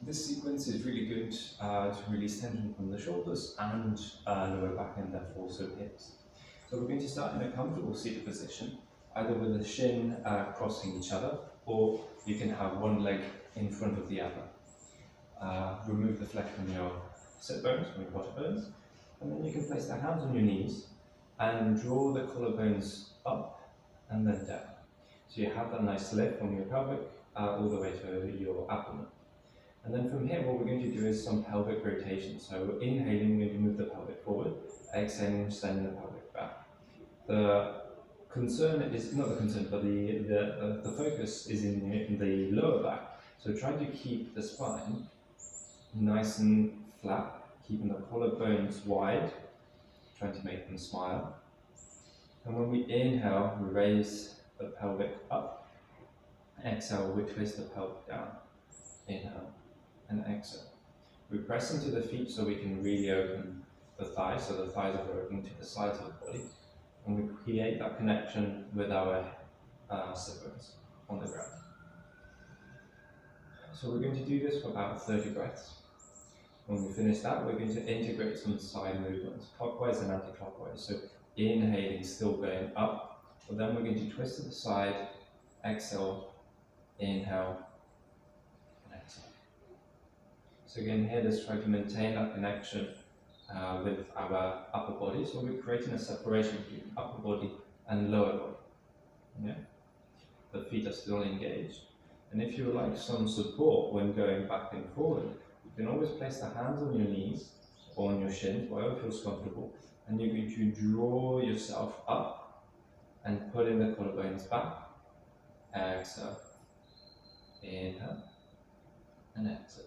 This sequence is really good to release tension from the shoulders and lower back and therefore also hips. So we're going to start in a comfortable seated position, either with the shin crossing each other, or you can have one leg in front of the other. Remove the flex from your sit bones, from your bottom bones, and then you can place the hands on your knees and draw the collarbones up and then down. So you have that nice lift from your pelvic all the way to your abdomen. And then from here, what we're going to do is some pelvic rotation. So inhaling, we're going to move the pelvic forward, exhaling, sending the pelvic back. The concern is, not the concern, but the focus is in the lower back. So try to keep the spine nice and flat, keeping the collarbones wide, trying to make them smile. And when we inhale, we raise the pelvic up. Exhale, we twist the pelvic down. Inhale and exhale. We press into the feet so we can really open the thighs, so the thighs are open to the sides of the body, and we create that connection with our sit bones on the ground. So we're going to do this for about 30 breaths. When we finish that, we're going to integrate some side movements, clockwise and anti-clockwise. So inhaling, still going up, but then we're going to twist to the side, exhale, inhale, and exhale. So again, here, let's try to maintain that connection with our upper body. So we're creating a separation between upper body and lower body. Yeah? The feet are still engaged. And if you would like some support when going back and forward, you can always place the hands on your knees or on your shins, wherever feels comfortable, and you're going to draw yourself up and pulling the collarbones back. Exhale, inhale, and exhale.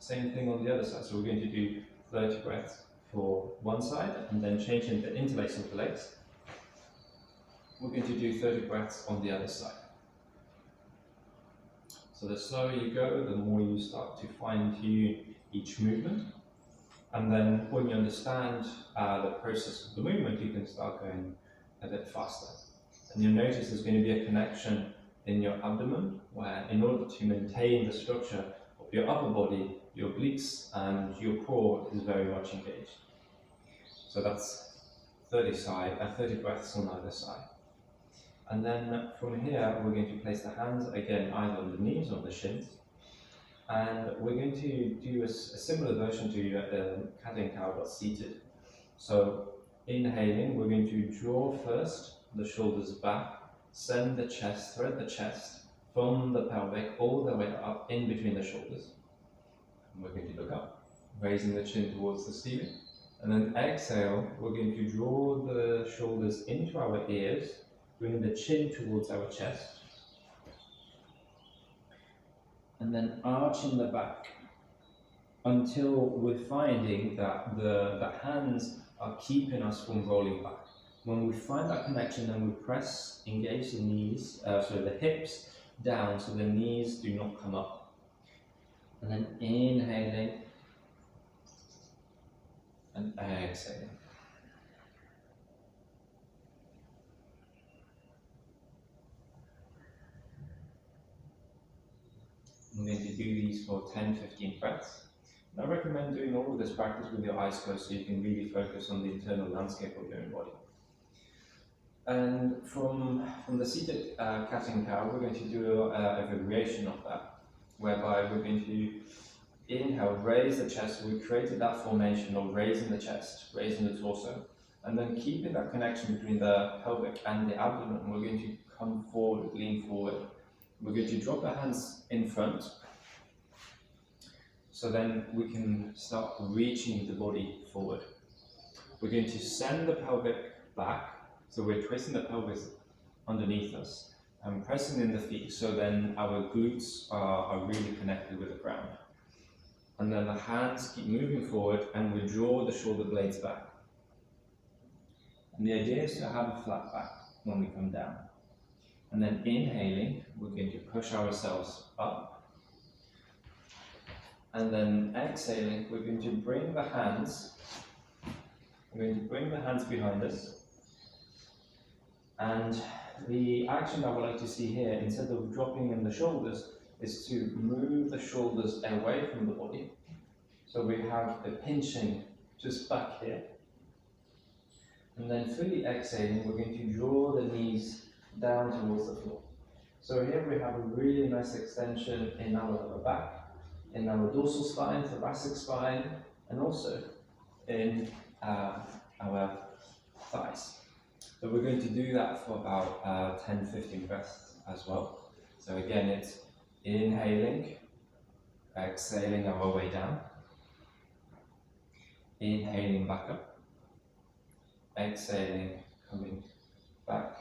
Same thing on the other side, so we're going to do 30 breaths for one side and then changing the interlace of the legs. We're going to do 30 breaths on the other side. So the slower you go, the more you start to fine-tune each movement. And then when you understand the process of the movement, you can start going a bit faster. And you'll notice there's going to be a connection in your abdomen, where in order to maintain the structure of your upper body, your obliques and your core is very much engaged. So that's 30 breaths on either side. And then from here, we're going to place the hands again either on the knees or the shins. And we're going to do a similar version to Katan cow but seated. So inhaling, we're going to draw first the shoulders back, send the chest, thread the chest from the pelvic all the way up in between the shoulders. And we're going to look up, raising the chin towards the ceiling. And then exhale, we're going to draw the shoulders into our ears, bring the chin towards our chest. And then arching the back until we're finding that the hands are keeping us from rolling back. When we find that connection, then we press, engage the knees, so the hips down so the knees do not come up. And then inhaling and exhaling. I'm going to do these for 10-15 breaths. And I recommend doing all of this practice with your eyes closed so you can really focus on the internal landscape of your own body. And from the seated cat and cow, we're going to do a variation of that, whereby we're going to inhale, raise the chest. So we created that formation of raising the chest, raising the torso, and then keeping that connection between the pelvic and the abdomen. We're going to come forward, lean forward. We're going to drop the hands in front, so then we can start reaching the body forward. We're going to send the pelvic back, so we're twisting the pelvis underneath us and pressing in the feet, so then our glutes are really connected with the ground. And then the hands keep moving forward and we draw the shoulder blades back. And the idea is to have a flat back when we come down. And then inhaling, we're going to push ourselves up. And then exhaling, we're going to bring the hands behind us. And the action I would like to see here, instead of dropping in the shoulders, is to move the shoulders away from the body. So we have the pinching just back here. And then fully exhaling, we're going to draw the knees down towards the floor. So here we have a really nice extension in our lower back, in our dorsal spine, thoracic spine, and also in our thighs. So we're going to do that for about 10-15 breaths as well. So again, it's inhaling, exhaling our way down, inhaling back up, exhaling, coming back,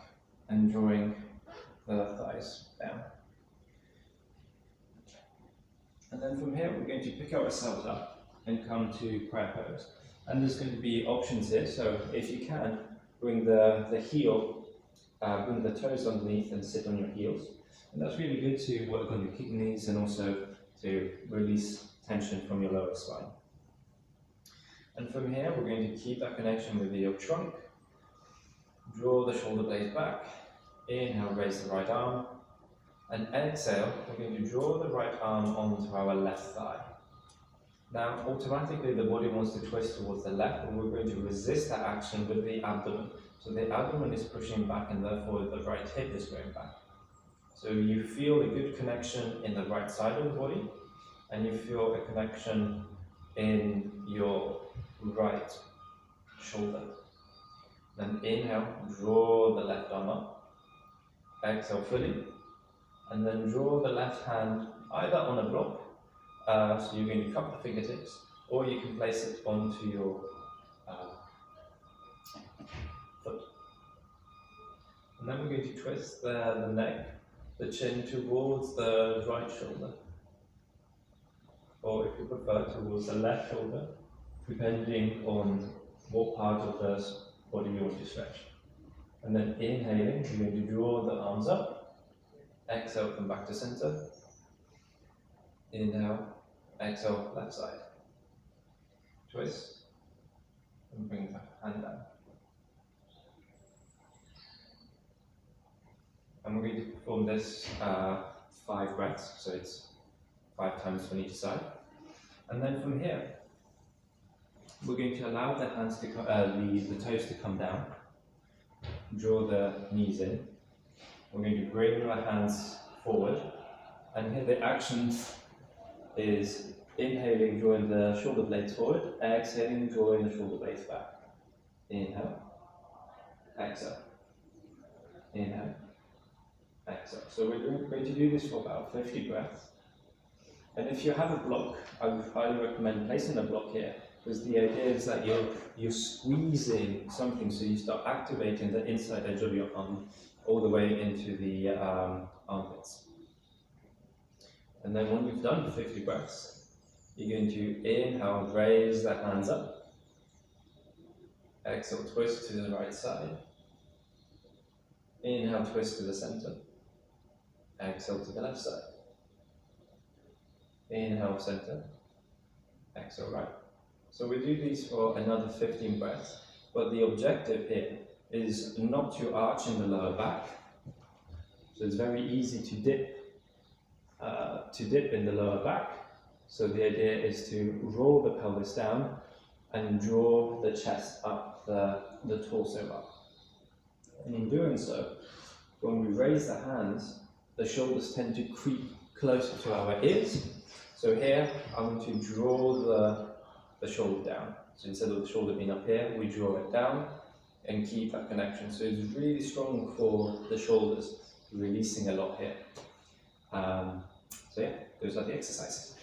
and drawing the thighs down. And then from here, we're going to pick ourselves up and come to prayer pose. And there's going to be options here, so if you can, bring the bring the toes underneath and sit on your heels. And that's really good to work on your kidneys and also to release tension from your lower spine. And from here, we're going to keep that connection with your trunk. Draw the shoulder blades back. Inhale, raise the right arm. And exhale, we're going to draw the right arm onto our left thigh. Now, automatically the body wants to twist towards the left, and we're going to resist that action with the abdomen. So the abdomen is pushing back, and therefore the right hip is going back. So you feel a good connection in the right side of the body, and you feel a connection in your right shoulder. Then inhale, draw the left arm up. Exhale fully, and then draw the left hand either on a block, so you're going to cup the fingertips, or you can place it onto your foot. And then we're going to twist the neck, the chin towards the right shoulder, or if you prefer, towards the left shoulder, depending on what part of the body you want to stretch. And then inhaling, you're going to draw the arms up. Exhale, come back to center. Inhale, exhale, left side. Twist, and bring the hand down. And we're going to perform this 5 breaths, so it's 5 times from each side. And then from here, we're going to allow the hands to the toes to come down. Draw the knees in. We're going to bring the hands forward, and here the action is inhaling, drawing the shoulder blades forward, exhaling, drawing the shoulder blades back. Inhale, exhale, inhale, exhale. So we're going to do this for about 50 breaths. And if you have a block, I would highly recommend placing a block here, because the idea is that you're squeezing something, so you start activating the inside edge of your arm all the way into the armpits. And then when you've done 50 breaths, you're going to inhale, raise the hands up. Exhale, twist to the right side. Inhale, twist to the center. Exhale to the left side. Inhale, center. Exhale, right. So we do these for another 15 breaths, but the objective here is not to arch in the lower back. So it's very easy to dip in the lower back. So the idea is to roll the pelvis down and draw the chest up, the torso up. And in doing so, when we raise the hands, the shoulders tend to creep closer to our ears. So here, I want to draw the shoulder down. So instead of the shoulder being up here, we draw it down and keep that connection. So it's really strong for the shoulders, releasing a lot here. So yeah, those are the exercises.